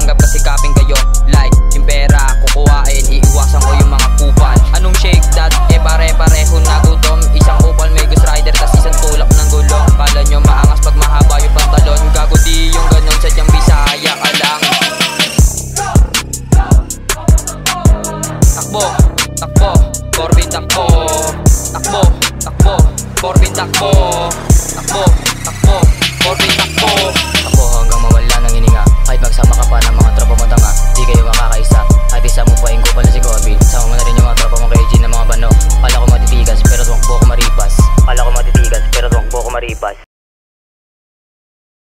panggap kasi kaping kayo. Like, yung pera kukuhain, iiwasan ko yung mga kupal. Anong shake that? Pare-pareho na gutom. Isang kupal may Ghost Rider, tas isang tulak ng gulong. Kala nyo maangas pag mahaba yung pantalon. Gago di yung ganon, sadyang Bisaya ka lang. Takbo, takbo, Corbin takbo. Takbo, takbo, Corbin takbo. Takbo, takbo, Corbin takbo.